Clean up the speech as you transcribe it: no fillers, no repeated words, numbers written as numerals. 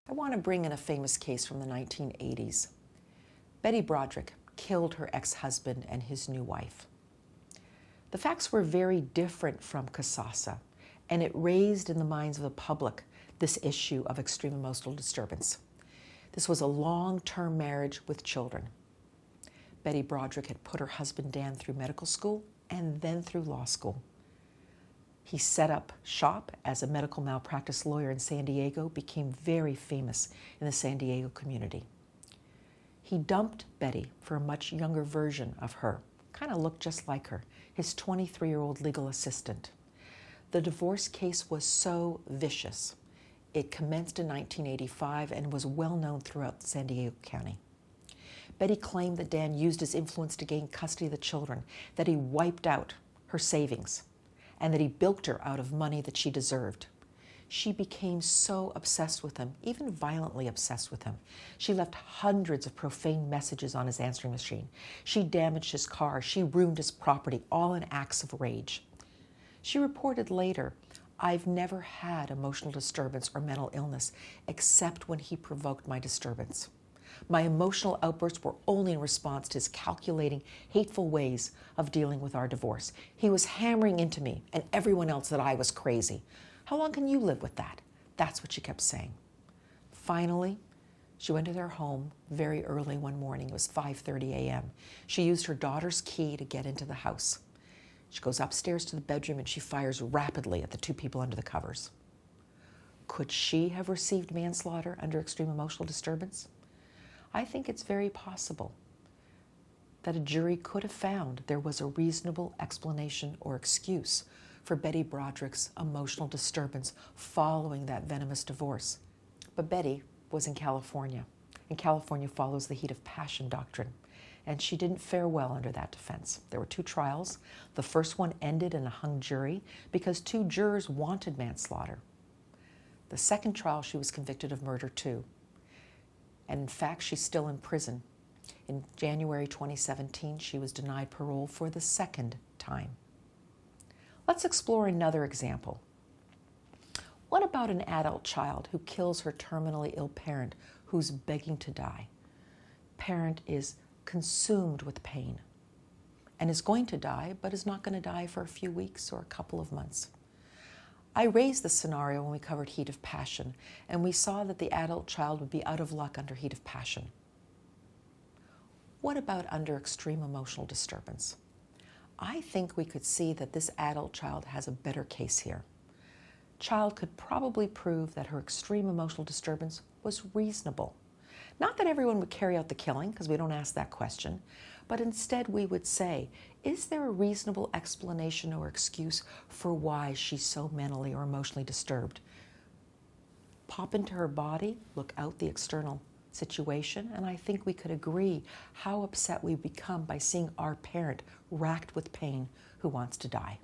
I want to bring in a famous case from the 1980s. Betty Broderick killed her ex-husband and his new wife. The facts were very different from Casasa, and it raised in the minds of the public this issue of extreme emotional disturbance. This was a long-term marriage with children. Betty Broderick had put her husband Dan through medical school and then through law school. He set up shop as a medical malpractice lawyer in San Diego, became very famous in the San Diego community. He dumped Betty for a much younger version of her, kind of looked just like her, his 23-year-old legal assistant. The divorce case was so vicious. It commenced in 1985 and was well known throughout San Diego County. Betty claimed that Dan used his influence to gain custody of the children, that he wiped out her savings, and that he bilked her out of money that she deserved. She became so obsessed with him, even violently obsessed with him. She left hundreds of profane messages on his answering machine. She damaged his car. She ruined his property, all in acts of rage. She reported later, "I've never had emotional disturbance or mental illness except when he provoked my disturbance. My emotional outbursts were only in response to his calculating, hateful ways of dealing with our divorce. He was hammering into me and everyone else that I was crazy. How long can you live with that?" That's what she kept saying. Finally, she went to their home very early one morning. It was 5:30 a.m. She used her daughter's key to get into the house. She goes upstairs to the bedroom and she fires rapidly at the two people under the covers. Could she have received manslaughter under extreme emotional disturbance? I think it's very possible that a jury could have found there was a reasonable explanation or excuse for Betty Broderick's emotional disturbance following that venomous divorce. But Betty was in California, and California follows the heat of passion doctrine, and she didn't fare well under that defense. There were two trials. The first one ended in a hung jury because two jurors wanted manslaughter. The second trial, she was convicted of murder too. And in fact, she's still in prison. In January 2017, she was denied parole for the second time. Let's explore another example. What about an adult child who kills her terminally ill parent who's begging to die? Parent is consumed with pain and is going to die, but is not going to die for a few weeks or a couple of months. I raised this scenario when we covered heat of passion, and we saw that the adult child would be out of luck under heat of passion. What about under extreme emotional disturbance? I think we could see that this adult child has a better case here. Child could probably prove that her extreme emotional disturbance was reasonable. Not that everyone would carry out the killing, because we don't ask that question, but instead we would say, is there a reasonable explanation or excuse for why she's so mentally or emotionally disturbed? Pop into her body, look out the external situation, and I think we could agree how upset we become by seeing our parent racked with pain who wants to die.